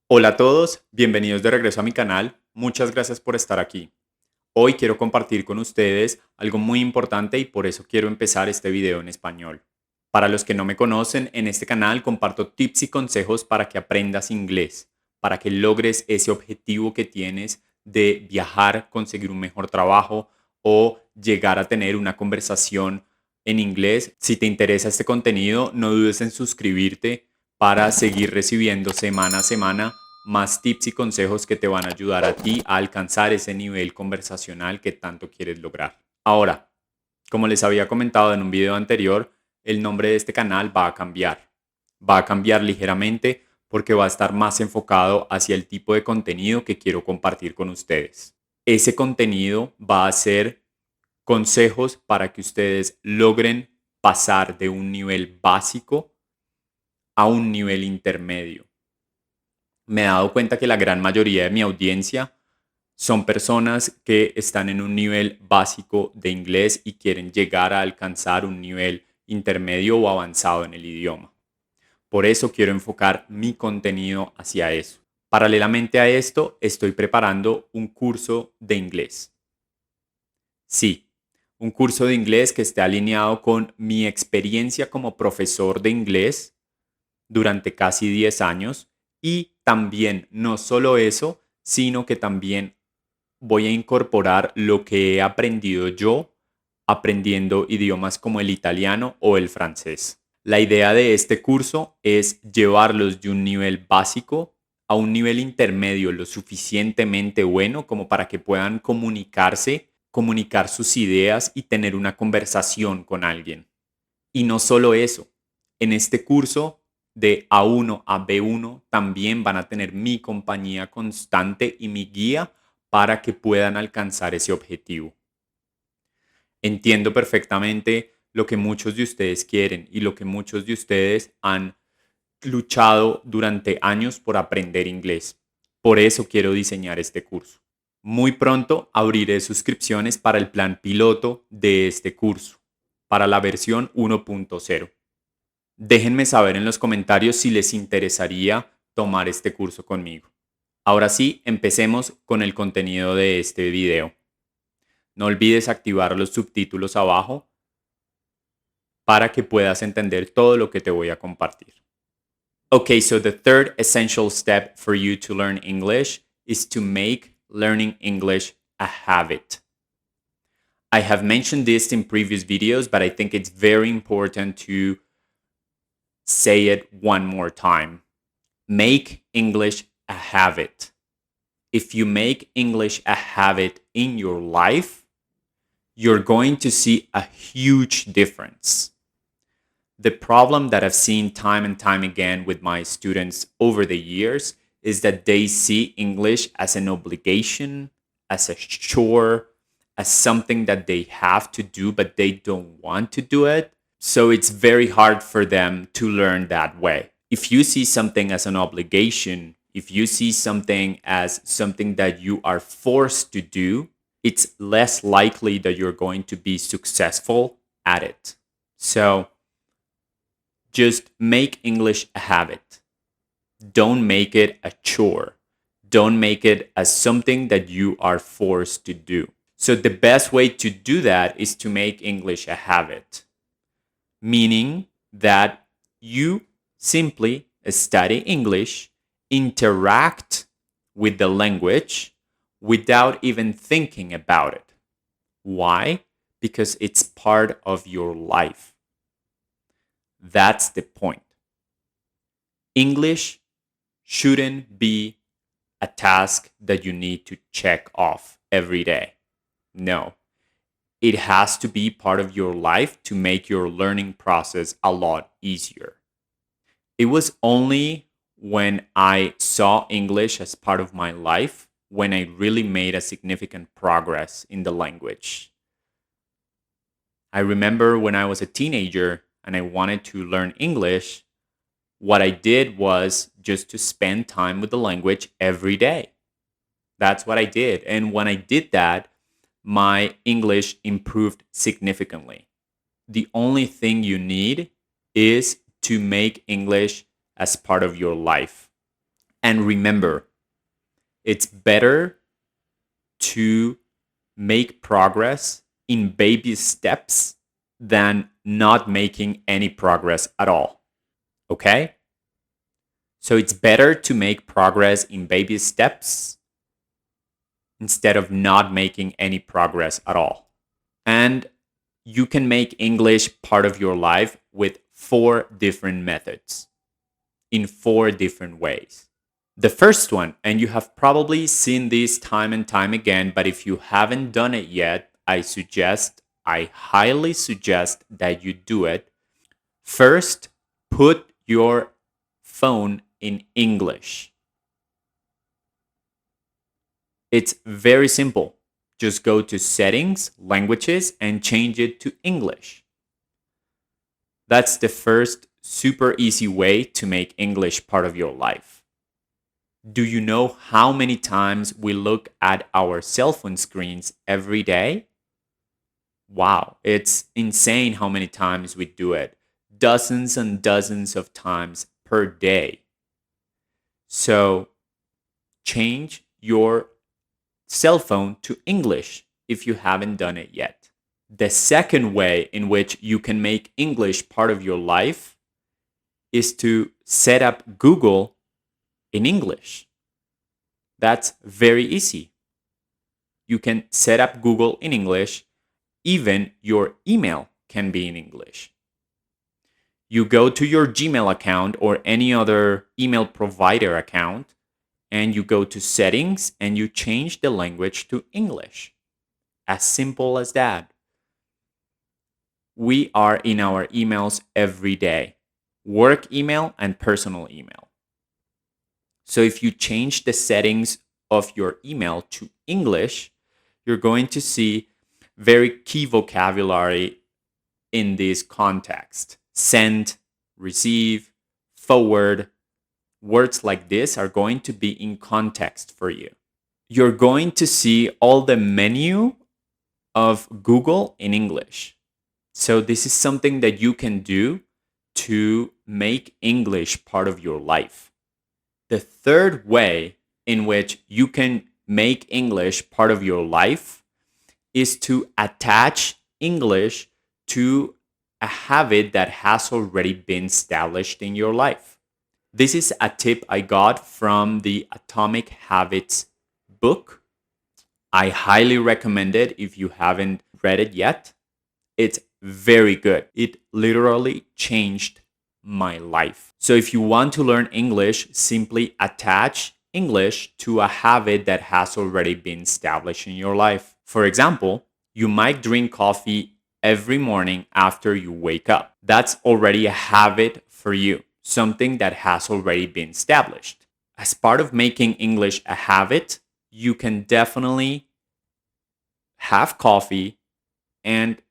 Hola a todos, bienvenidos de regreso a mi canal. Muchas gracias por estar aquí. Hoy quiero compartir con ustedes algo muy importante y por eso quiero empezar este video en español. Para los que no me conocen, en este canal comparto tips y consejos para que aprendas inglés, para que logres ese objetivo que tienes de viajar, conseguir un mejor trabajo o llegar a tener una conversación en inglés. Si te interesa este contenido, no dudes en suscribirte para seguir recibiendo semana a semana más tips y consejos que te van a ayudar a ti a alcanzar ese nivel conversacional que tanto quieres lograr. Ahora, como les había comentado en un video anterior, el nombre de este canal va a cambiar. Va a cambiar ligeramente porque va a estar más enfocado hacia el tipo de contenido que quiero compartir con ustedes. Ese contenido va a ser consejos para que ustedes logren pasar de un nivel básico a un nivel intermedio. Me he dado cuenta que la gran mayoría de mi audiencia son personas que están en un nivel básico de inglés y quieren llegar a alcanzar un nivel intermedio o avanzado en el idioma. Por eso quiero enfocar mi contenido hacia eso. Paralelamente a esto, estoy preparando un curso de inglés. Sí, un curso de inglés que esté alineado con mi experiencia como profesor de inglés durante casi 10 años y también no solo eso, sino que también voy a incorporar lo que he aprendido yo aprendiendo idiomas como el italiano o el francés. La idea de este curso es llevarlos de un nivel básico a un nivel intermedio lo suficientemente bueno como para que puedan comunicarse, comunicar sus ideas y tener una conversación con alguien. Y no solo eso, en este curso de A1 a B1 también van a tener mi compañía constante y mi guía para que puedan alcanzar ese objetivo. Entiendo perfectamente lo que muchos de ustedes quieren y lo que muchos de ustedes han luchado durante años por aprender inglés. Por eso quiero diseñar este curso. Muy pronto abriré suscripciones para el plan piloto de este curso, para la versión 1.0. Déjenme saber en los comentarios si les interesaría tomar este curso conmigo. Ahora sí, empecemos con el contenido de este video. No olvides activar los subtítulos abajo para que puedas entender todo lo que te voy a compartir. Okay, so the third essential step for you to learn English is to make learning English a habit. I have mentioned this in previous videos, but I think it's very important to say it one more time. Make English a habit. If you make English a habit in your life, you're going to see a huge difference. The problem that I've seen time and time again with my students over the years is that they see English as an obligation, as a chore, as something that they have to do, but they don't want to do it. So it's very hard for them to learn that way. If you see something as an obligation, if you see something as something that you are forced to do, it's less likely that you're going to be successful at it. So just make English a habit. Don't make it a chore. Don't make it as something that you are forced to do. So the best way to do that is to make English a habit, meaning that you simply study English, interact with the language without even thinking about it. Why? Because it's part of your life. That's the point. English shouldn't be a task that you need to check off every day. No. It has to be part of your life to make your learning process a lot easier. It was only when I saw English as part of my life when I really made a significant progress in the language. I remember when I was a teenager and I wanted to learn English, what I did was just to spend time with the language every day. That's what I did. And when I did that, my English improved significantly. The only thing you need is to make English as part of your life. And remember, it's better to make progress in baby steps than not making any progress at all. Okay? So it's better to make progress in baby steps instead of not making any progress at all. And you can make English part of your life with 4 different methods in 4 different ways. The first one, and you have probably seen this time and time again, but if you haven't done it yet, I highly suggest that you do it. First, put your phone in English. It's very simple. Just go to settings, languages, and change it to English. That's the first super easy way to make English part of your life. Do you know how many times we look at our cell phone screens every day? Wow, it's insane how many times we do it. Dozens and dozens of times per day. So change your cell phone to English if you haven't done it yet. The second way in which you can make English part of your life is to set up Google in English. That's very easy. You can set up Google in English. Even your email can be in English. You go to your Gmail account or any other email provider account, and you go to settings and you change the language to English. As simple as that. We are in our emails every day, work email and personal email. So if you change the settings of your email to English, you're going to see very key vocabulary in this context. Send, receive, forward. Words like this are going to be in context for you. You're going to see all the menu of Google in English. So this is something that you can do to make English part of your life. The third way in which you can make English part of your life is to attach English to a habit that has already been established in your life. This is a tip I got from the Atomic Habits book. I highly recommend it if you haven't read it yet. It's very good. It literally changed my life. So if you want to learn English, simply attach English to a habit that has already been established in your life. For example, you might drink coffee every morning after you wake up. That's already a habit for you, something that has already been established. As part of making English a habit, you can definitely have coffee and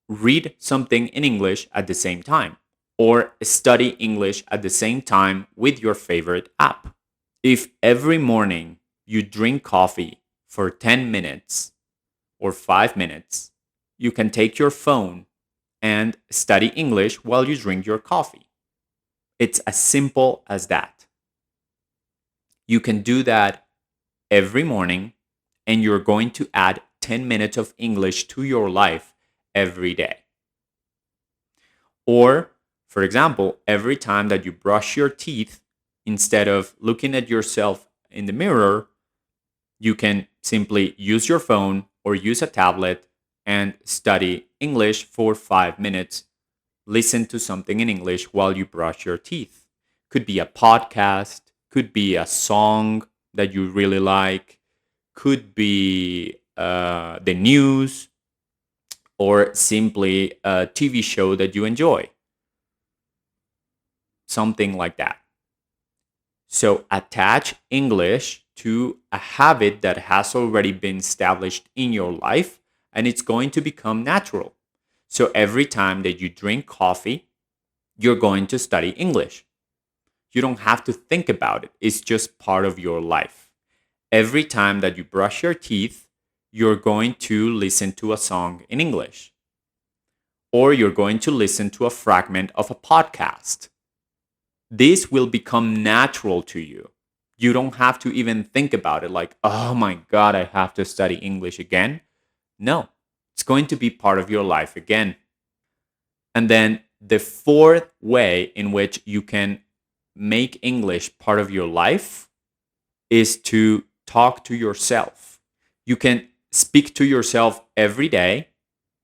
read something in English at the same time, or study English at the same time with your favorite app. If every morning you drink coffee for 10 minutes or 5 minutes, you can take your phone and study English while you drink your coffee. It's as simple as that. You can do that every morning, and you're going to add 10 minutes of English to your life every day. Or, for example, every time that you brush your teeth, instead of looking at yourself in the mirror, you can simply use your phone or use a tablet and study English for 5 minutes. Listen to something in English while you brush your teeth. Could be a podcast, could be a song that you really like, could be the news, or simply a TV show that you enjoy. Something like that. So attach English to a habit that has already been established in your life, and it's going to become natural. So every time that you drink coffee, you're going to study English. You don't have to think about it. It's just part of your life. Every time that you brush your teeth, you're going to listen to a song in English. Or you're going to listen to a fragment of a podcast. This will become natural to you. You don't have to even think about it like, oh my God, I have to study English again. No, it's going to be part of your life again. And then the fourth way in which you can make English part of your life is to talk to yourself. You can speak to yourself every day,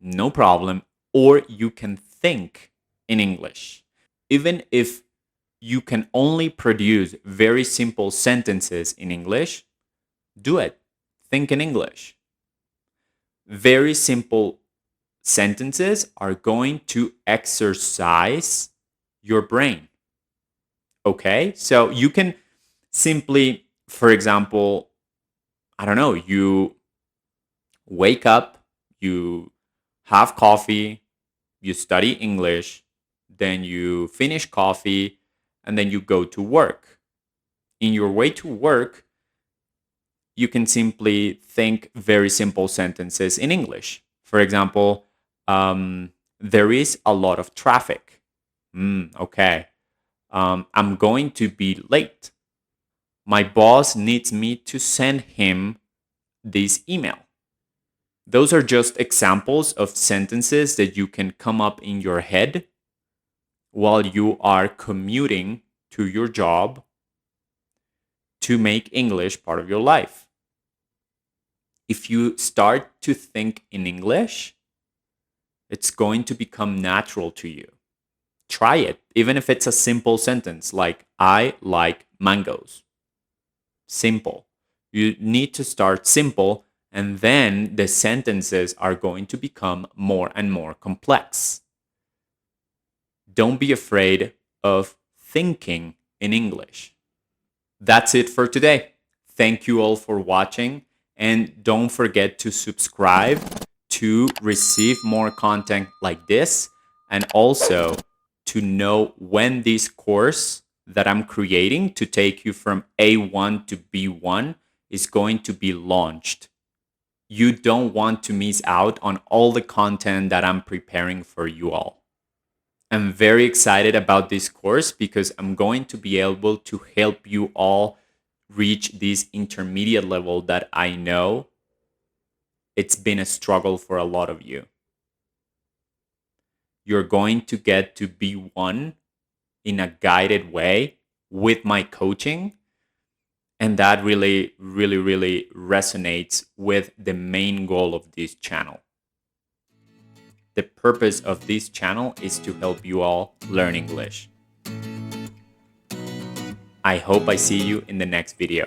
no problem, or you can think in English. Even if you can only produce very simple sentences in English, do it. Think in English. Very simple sentences are going to exercise your brain. Okay? So you can simply, for example, I don't know, you wake up, you have coffee, you study English, then you finish coffee, and then you go to work. In your way to work, you can simply think very simple sentences in English. For example, there is a lot of traffic. Okay. I'm going to be late. My boss needs me to send him this email. Those are just examples of sentences that you can come up in your head while you are commuting to your job to make English part of your life. If you start to think in English, it's going to become natural to you. Try it, even if it's a simple sentence like, I like mangoes. Simple. You need to start simple, and then the sentences are going to become more and more complex. Don't be afraid of thinking in English. That's it for today. Thank you all for watching, and don't forget to subscribe to receive more content like this, and also to know when this course that I'm creating to take you from A1 to B1 is going to be launched. You don't want to miss out on all the content that I'm preparing for you all. I'm very excited about this course because I'm going to be able to help you all reach this intermediate level that I know it's been a struggle for a lot of you. You're going to get to B1 in a guided way with my coaching. And that really, really, really resonates with the main goal of this channel. The purpose of this channel is to help you all learn English. I hope I see you in the next video.